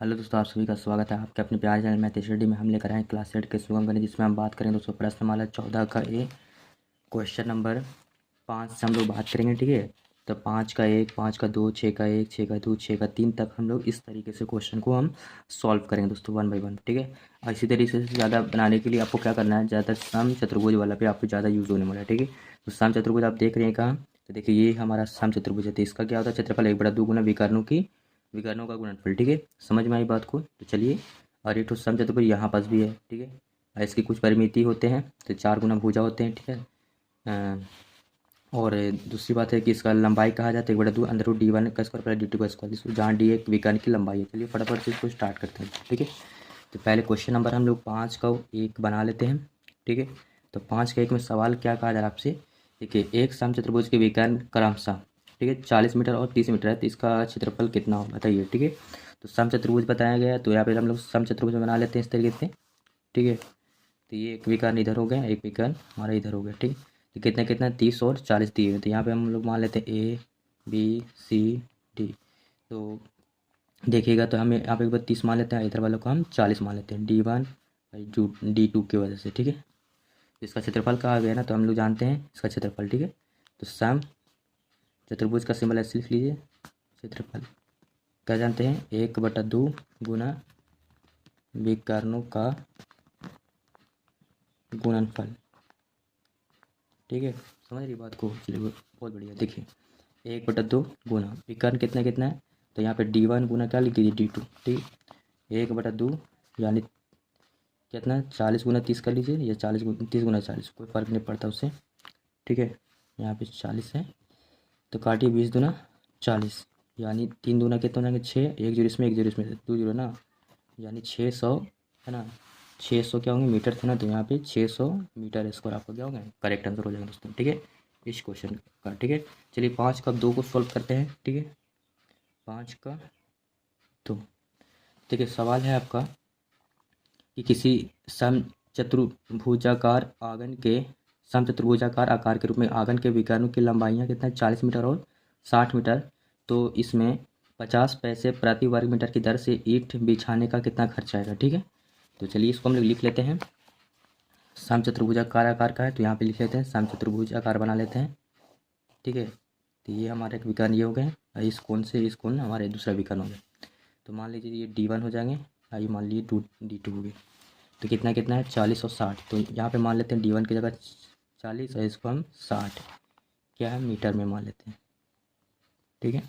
Hello दोस्तों, आप सभी का स्वागत है आपके अपने प्यारे चैनल मैथ स्टडी में। हम लेकर आए क्लास 8 के सुगम गणित, जिसमें हम बात करेंगे दोस्तों प्रश्नमाला 14 का क्वेश्चन नंबर 5 से हम लोग बात करेंगे। ठीक है, तो 5 का 1, 5 का 2, 6 का 1, 6 का 2, 6 का 3 तक हम लोग इस तरीके से क्वेश्चन को हम सॉल्व करेंगे दोस्तों, वन बाई वन। ठीक है, और इसी तरीके से ज़्यादा बनाने के लिए आपको क्या करना है, ज़्यादा सम चतुर्भुज वाला पे आपको ज़्यादा यूज़ होने वाला है। ठीक है, तो सम चतुर्भुज आप देख रहे हैं कहाँ, तो देखिए ये हमारा सम चतुर्भुज है। तो इसका क्या होता है, क्षेत्रफल 1/2 गुना विकर्णों का गुणनफल। ठीक है, समझ में आई बात को। तो चलिए, और ये तो सम चतुर्भुज यहाँ पास भी है। ठीक है, और इसकी कुछ परिमिति होते हैं, तो 4 गुना भुजा होते हैं। ठीक है, और दूसरी बात है कि इसका लंबाई कहा जाता है 1/2 अंडर रूट d1 का स्क्वायर प्लस d2 का स्क्वायर, जिसको जहाँ d एक विकर्ण की लंबाई है। चलिए फटाफट से इसको स्टार्ट करते हैं। ठीक है, तो पहले क्वेश्चन नंबर हम लोग 5 का 1 बना लेते हैं। ठीक है, तो 5 का 1 में सवाल क्या कहा जा रहा है आपसे। देखिए, एक समचतुर्भुज के विकर्ण क्रमशः, ठीक है, 40 मीटर और 30 मीटर है, तो इसका क्षेत्रफल कितना हो बताइए। ठीक है, तो समचतुर्भुज बताया गया है, तो यहाँ पे हम लोग समचतुर्भुज बना लेते हैं इस तरीके से। ठीक है, तो ये एक विकर्ण इधर हो गया, एक विकर्ण हमारा इधर हो गया। ठीक, तो कितना कितना 30 और 40 दिए हुए, तो यहाँ पे हम लोग मान लेते हैं ए बी सी डी। तो देखिएगा, तो हम यहाँ पे एक बार 30 मान लेते हैं, इधर वालों को हम 40 मान लेते हैं, D1/2 की वजह से। ठीक है, इसका क्षेत्रफल कहा गया ना, तो हम लोग जानते हैं इसका क्षेत्रफल। ठीक है, तो सम चतुर्भुज का सिंबल ऐसे लिख लीजिए, क्षेत्रफल क्या जानते हैं, 1/2 गुना विकर्णों का गुणनफल। ठीक है, समझ रही बात को। चलिए बहुत बढ़िया। देखिए, 1/2 गुना विकर्ण कितना कितना है, तो यहाँ पे D1 गुना क्या लिख लीजिए D2। ठीक, 1/2 यानी कितना 40 गुना 30 कर लीजिए, या 30 गुना 40, कोई फ़र्क नहीं पड़ता उससे। ठीक है, यहाँ पे 40 है, तो काटिए 20 दूना 40, यानी 3 दूना कितना हो जाएंगे 6, एक जीरो इसमें एक जीरो इसमें, 2 जीरो ना, यानी 600 है ना। 600 क्या होंगे, मीटर थे ना, तो यहाँ पे 600 मीटर स्क्वायर आपका क्या होगा, करेक्ट आंसर हो जाएगा दोस्तों। ठीक है, इस क्वेश्चन का। ठीक है, चलिए 5 का 2 को सॉल्व करते हैं। ठीक है, 5 का 2। देखिए, सवाल है आपका कि किसी समचतुर्भुजाकार आंगन के समचतुर्भुजाकार आकार के रूप में आंगन के विकर्णों की लंबाइयाँ कितना है, 40 मीटर और 60 मीटर। तो इसमें 50 पैसे प्रति वर्ग मीटर की दर से ईंट बिछाने का कितना खर्च आएगा। ठीक है, तो चलिए इसको हम लोग लिख लेते हैं। समचतुर्भुजाकार आकार का है, तो यहाँ पे लिख लेते हैं, समचतुर्भुज आकार बना लेते हैं। ठीक है, तो ये हमारे एक विकर्ण ये हो गए, और इस कोण से इस कोण हमारे दूसरा विकर्ण हो गया। तो मान लीजिए ये D1 हो जाएंगे, और ये मान लीजिए D2 हो गए। तो कितना कितना है 40 और 60, तो यहाँ पे मान लेते हैं D1 की जगह 40 और इसको हम 60 क्या है मीटर में मान लेते हैं। ठीक है,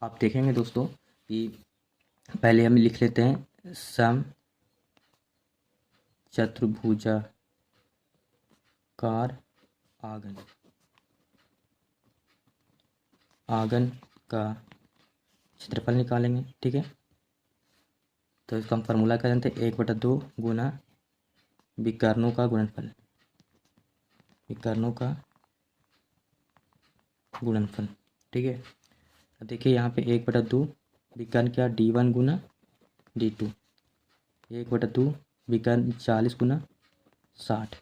आप देखेंगे दोस्तों कि पहले हम लिख लेते हैं सम चतुर्भुजाकार आंगन का क्षेत्रफल निकालेंगे। ठीक है, तो इसका हम फार्मूला क्या जानते हैं, 1/2 गुना विकर्णों का गुणनफल, विकर्णों का गुणनफल। ठीक है, अब देखिए यहाँ पे 1/2 विकर्ण क्या D1 गुना D2, 1/2 विकर्ण 40 गुना 60,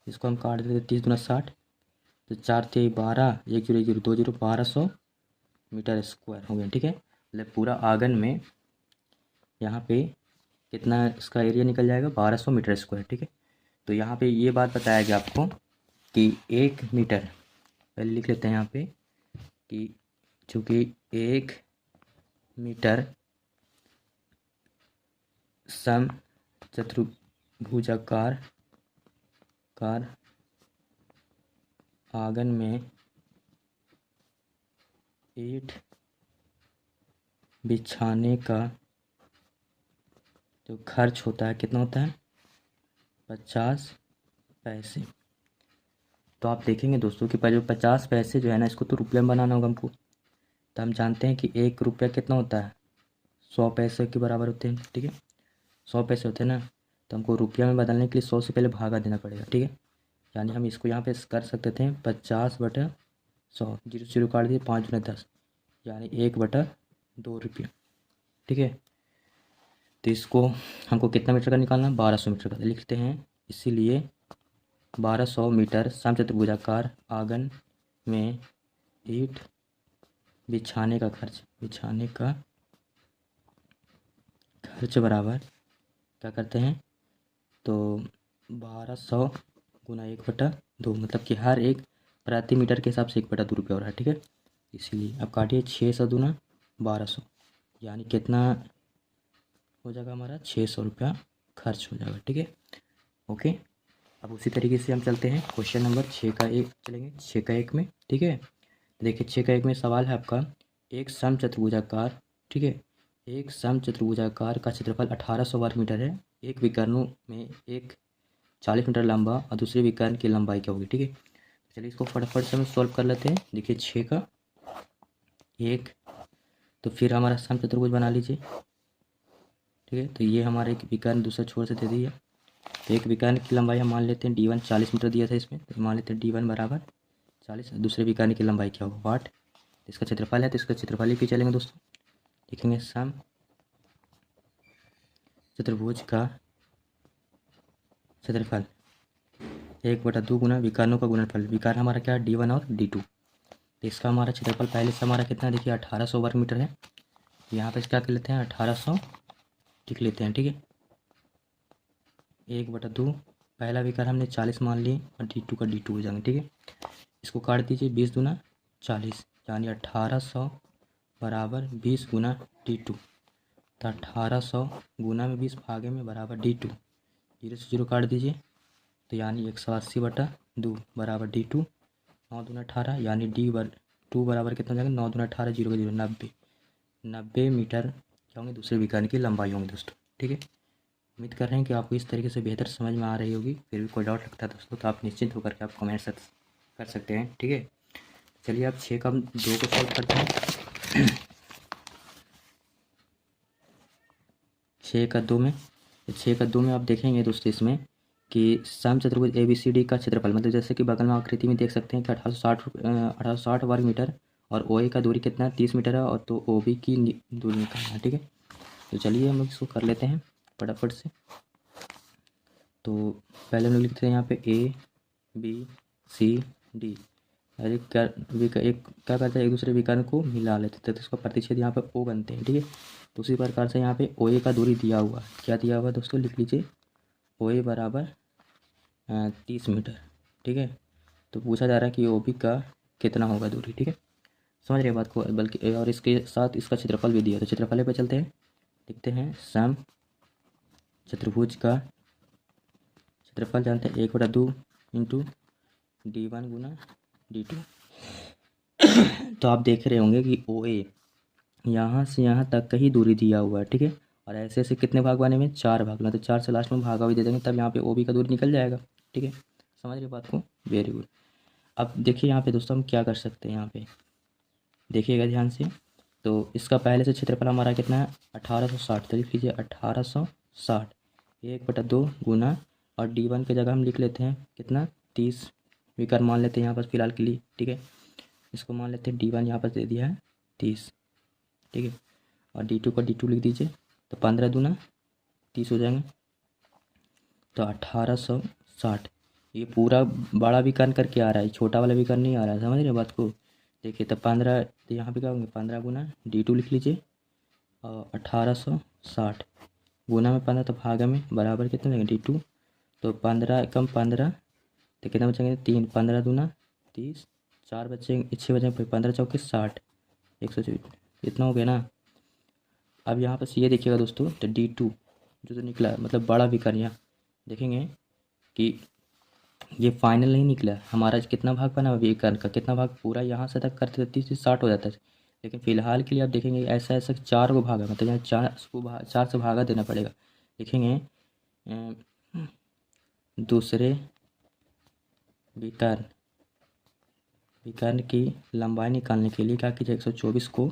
इसको हम काट देते 30 गुना 60, तो 4 थे 12, 1 zero 1 zero 2 zero 1200 metre square हो गया। ठीक है, मतलब पूरा आंगन में यहाँ पे कितना इसका एरिया निकल जाएगा, 1200 मीटर स्क्वायर। ठीक है, तो यहाँ पे ये बात बताया गया आपको कि 1 मीटर, पहले लिख लेते हैं यहाँ पे कि चूँकि 1 मीटर सम चतुर्भुजाकार आंगन में ईंट बिछाने का जो खर्च होता है कितना होता है, 50 पैसे। तो आप देखेंगे दोस्तों कि जो 50 पैसे जो है ना, इसको तो रुपये में बनाना होगा हमको। तो हम जानते हैं कि 1 रुपया कितना होता है, 100 पैसे के बराबर होते हैं। ठीक है, 100 पैसे होते हैं ना, तो हमको रुपया में बदलने के लिए 100 से पहले भागा देना पड़ेगा। ठीक है, यानी हम इसको यहाँ पे कर सकते थे 50/100, जीरो जीरो काट दिए, 5 गुना 10, यानी 1/2 रुपया। ठीक है, तो इसको हमको कितना मीटर का निकालना है, 1200 मीटर का, तो लिखते हैं इसीलिए 1200 मीटर समचतुर्भुजाकार आंगन में ईंट बिछाने का खर्च बराबर क्या करते हैं, तो 1200 गुना 1/2, मतलब कि हर एक प्रति मीटर के हिसाब से 1/2 रुपये हो रहा है। ठीक है, इसीलिए अब काटिए 600 दूना 1200, यानी कितना हो जाएगा हमारा 600 रुपया खर्च हो जाएगा। ठीक है, ओके। अब उसी तरीके से हम चलते हैं क्वेश्चन नंबर 6 का एक चलेंगे, 6 का 1 में। ठीक है, देखिए 6 का 1 में सवाल है आपका, एक समचतुर्भुजाकार, ठीक है, एक समचतुर्भुजाकार का क्षेत्रफल 1800 वर्ग मीटर है। एक विकर्ण में एक 40 मीटर लंबा और दूसरे विकर्ण की लंबाई क्या होगी। ठीक है, चलिए इसको फटाफट से हम सॉल्व कर लेते हैं। देखिए 6 का 1, तो फिर हमारा समचतुर्भुज बना लीजिए। ठीक है, तो ये हमारा एक विकर्ण दूसरा छोर से दे दिया। तो एक विकर्ण की लंबाई हम मान लेते हैं D1 40 मीटर दिया था इसमें, तो मान लेते हैं D1 बराबर 40। दूसरे विकर्ण की लंबाई क्या होगा 8। इसका क्षेत्रफल है तो इसका क्षेत्रफल ही पे चलेंगे दोस्तों। लिखेंगे सम चतुर्भुज का क्षेत्रफल 1/2 गुना विकर्णों का गुणनफल। विकर्ण हमारा क्या है D1 और D2। तो इसका हमारा क्षेत्रफल पहले से हमारा कितना है, देखिए 1800 वर्ग मीटर है। यहाँ पे क्या कर लेते हैं 1800 लिख लेते हैं। ठीक है, 1/2, पहला विकर्ण हमने 40 मान लिए और D2 का D2 हो जाएंगे। ठीक है, इसको काट दीजिए 20 दूना 40, यानी 1800 बराबर 20 गुना D2। तो 1800 गुना में 20 भागे में बराबर D2, 0 से 0 काट दीजिए, तो यानी 180/2 बराबर D2। 9 दूना 18, यानी D2 बराबर कितना हो जाएगा, 9 दूना 18, 0 का 0 90 मीटर क्या होंगे दूसरे विकर्ण की लंबाई होंगी दोस्तों। ठीक है, उम्मीद कर रहे हैं कि आपको इस तरीके से बेहतर समझ में आ रही होगी। फिर भी कोई डाउट लगता है दोस्तों तो आप निश्चिंत होकर के आप कमेंट कर सकते हैं। ठीक है, चलिए आप 6 का 2 को सॉल्व करते हैं। 6 का 2 में, 6 का 2 में आप देखेंगे दोस्तों इसमें कि समचतुर्भुज ABCD का क्षेत्रफल, मतलब जैसे कि बगल में आकृति में देख सकते हैं कि 1860 वर्ग मीटर और OA का दूरी कितना है 30 मीटर है, और तो OB की दूरी निकालना है। ठीक है, तो चलिए हम इसको कर लेते हैं फटाफट से। तो पहले हम लोग लिखते हैं यहाँ पे ABCD, अरे क्या एक क्या करते हैं एक दूसरे विकर्ण को मिला लेते थे, तो इसका प्रतिच्छेद यहाँ पे O बनते हैं। ठीक है, तो उसी प्रकार से यहाँ पे OA का दूरी दिया हुआ, क्या दिया हुआ दोस्तों, लिख लीजिए OA बराबर 30 मीटर। ठीक है, तो पूछा जा रहा है कि OB का कितना होगा दूरी। ठीक है, समझ रहे बात को, बल्कि और इसके साथ इसका क्षेत्रफल भी दिया, तो क्षेत्रफल पे चलते हैं, लिखते हैं सम चतुर्भुज का क्षेत्रफल जानते हैं 1/2 इंटू D1 गुना D2। तो आप देख रहे होंगे कि OA यहाँ से यहाँ तक का ही दूरी दिया हुआ है। ठीक है, और ऐसे ऐसे कितने भाग बने में 4 भाग, ना तो 4 से लास्ट में भागा भी दे देंगे, तब यहाँ पे OB का दूरी निकल जाएगा। ठीक है, समझ रहे बात को, वेरी गुड। अब देखिए यहाँ पे दोस्तों हम क्या कर सकते हैं, यहाँ पे देखिएगा ध्यान से। तो इसका पहले से क्षेत्रफल हमारा कितना है 1860, तो लिख लीजिए 1860 1/2 गुना, और D1 की जगह हम लिख लेते हैं कितना 30 विकर्ण मान लेते हैं यहाँ पर फिलहाल के लिए। ठीक है, इसको मान लेते हैं D1 यहाँ पर दे दिया है 30। ठीक है, और D2 का D2 लिख दीजिए, तो 15 दूना 30 हो जाएंगे, तो 1860। ये पूरा बड़ा विकर्ण करके आ रहा है, छोटा वाला विकर्ण नहीं आ रहा है, समझ रहे बात को। देखिए तो 15, तो यहाँ पे क्या होंगे 15 गुना D2 लिख लीजिए, और 1860 गुना में 15, तो भागा में बराबर कितना लगेगा D2, तो 15 कम 15, तो कितना बचेंगे 3, 15 दूना 30, 4 बचेंगे 6 बचेंगे, 15 चौके 60, 124, इतना हो गया ना। अब यहाँ पर ये देखिएगा दोस्तों, तो D2 जो निकला मतलब बड़ा विकर्ण, यहाँ देखेंगे कि ये फाइनल नहीं निकला हमारा, कितना भाग बना विकर्ण का, कितना भाग पूरा यहाँ से तक करते 30 से 60 हो जाता है। लेकिन फिलहाल के लिए आप देखेंगे ऐसा ऐसा 4 को भागा, मतलब यहाँ 4 से भागा देना पड़ेगा। देखेंगे दूसरे विकर्ण की लंबाई निकालने के लिए क्या कीजिए 124 को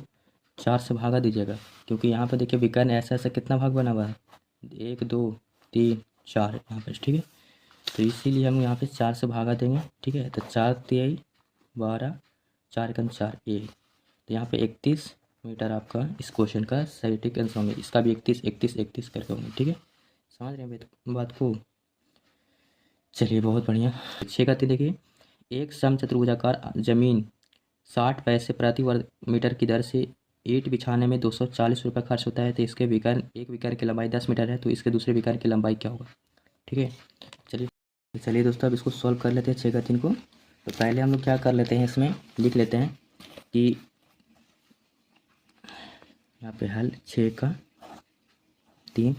4 से भागा दीजिएगा, क्योंकि यहाँ पर देखिए विकर्ण ऐसा ऐसा कितना भाग बना हुआ है 1 2 3 4 यहाँ पर। ठीक है, तो इसीलिए हम यहाँ पे 4 से भागा देंगे। ठीक है, तो 4 3 12, 4 कम 4 1, तो यहाँ पे 31 मीटर आपका इस क्वेश्चन का सही ठीक आंसर होंगे। इसका भी 31 31 31 करके होंगे। ठीक है, समझ रहे हैं बात को। चलिए बहुत बढ़िया। 6 का देखिए, एक समचतुर्भुजाकार जमीन 60 पैसे प्रति वर्ग मीटर की दर से ईंट बिछाने में 240 रुपये खर्च होता है, तो इसके विकर्ण एक विकर्ण की लंबाई 10 मीटर है, तो इसके दूसरे विकर्ण की लंबाई क्या होगा। ठीक है, चलिए दोस्तों अब इसको सॉल्व कर लेते हैं 6 का 3 को। तो पहले हम लोग क्या कर लेते हैं, इसमें लिख लेते हैं कि यहाँ पे हल 6 का 3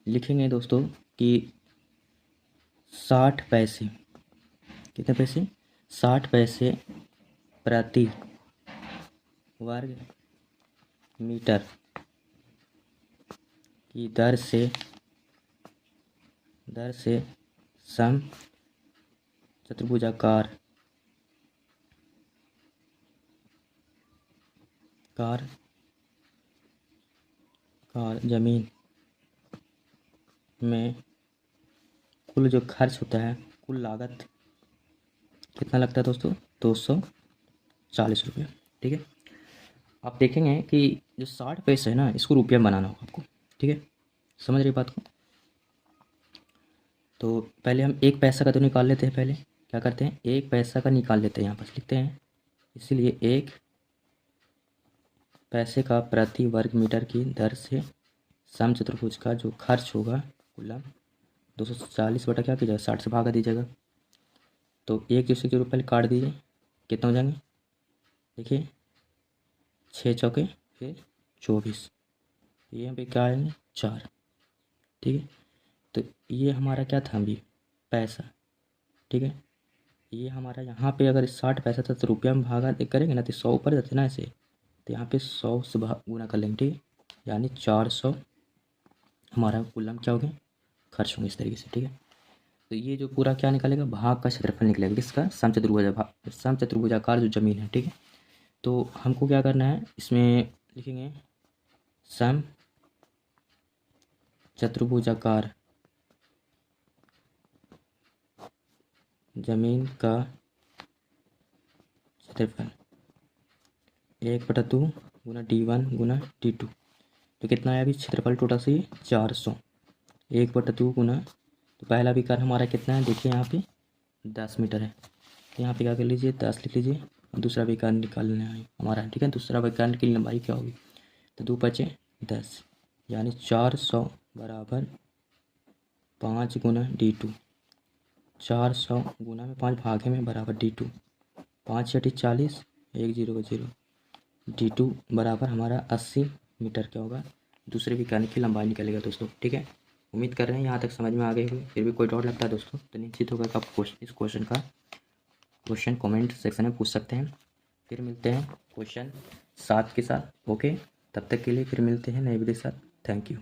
लिखेंगे दोस्तों कि 60 पैसे, कितने पैसे, 60 पैसे प्रति वर्ग मीटर की दर से सम चतुर्भुजाकार जमीन में कुल जो खर्च होता है, कुल लागत कितना लगता है दोस्तों, 240 रुपये। ठीक है, आप देखेंगे कि जो 60 पैसे है ना, इसको रुपया में बनाना होगा आपको। ठीक है, समझ रही बात को। तो पहले हम 1 पैसा का तो निकाल लेते हैं, पहले क्या करते हैं, 1 पैसा का निकाल लेते हैं, यहाँ पर लिखते हैं। इसीलिए 1 पैसे का प्रति वर्ग मीटर की दर से समचतुर्भुज का जो खर्च होगा कुल 240 बटा क्या कीजिएगा, 60 से भागा दीजिएगा। तो 1 दूसरे के रूप पहले काट दीजिए, कितना हो जाएंगे, देखिए 6 चौके फिर 24, ये यहाँ पे क्या आएंगे 4। ठीक है, तो ये हमारा क्या था अभी, पैसा। ठीक है, ये हमारा यहाँ पे अगर 60 पैसा था तो रुपया में भागा करेंगे ना, तो 100 ऊपर जाते ना ऐसे, तो यहाँ पे 100 से गुना कर लेंगे। ठीक है, यानी 400 हमारा कुल क्या हो गया, खर्च होंगे इस तरीके से। ठीक है, तो ये जो पूरा क्या निकलेगा, भाग का क्षेत्रफल निकलेगा, किसका, समचतुर्भुजाकार जो जमीन है। ठीक है, तो हमको क्या करना है, इसमें लिखेंगे सम चतुर्भुजाकार जमीन का क्षेत्रफल 1/2 गुना D1 गुना D2, तो कितना है अभी क्षेत्रफल टोटल से 400, 1/2 गुना, तो पहला विकर्ण हमारा कितना है, देखिए यहाँ पे 10 मीटर है, तो यहाँ पे क्या कर लीजिए 10 लिख लीजिए, और दूसरा विकर्ण निकालना है हमारा। ठीक है, दूसरा विकर्ण की लंबाई क्या होगी, तो 2 5 10, यानी 400 बराबर 5 गुना D2, 400 गुना में 5 भागे में बराबर D2, 5 छठी 40, 1 0 0, D2 बराबर हमारा 80 मीटर क्या होगा, दूसरे विकर्ण की लंबाई निकलेगा दोस्तों। ठीक है, उम्मीद कर रहे हैं यहाँ तक समझ में आ गए होंगे। फिर भी कोई डाउट लगता है दोस्तों तो निश्चित होकर आप इस क्वेश्चन कमेंट सेक्शन में पूछ सकते हैं। फिर मिलते हैं क्वेश्चन 7 के साथ। ओके, तब तक के लिए फिर मिलते हैं नए वीडियो के साथ। Thank you.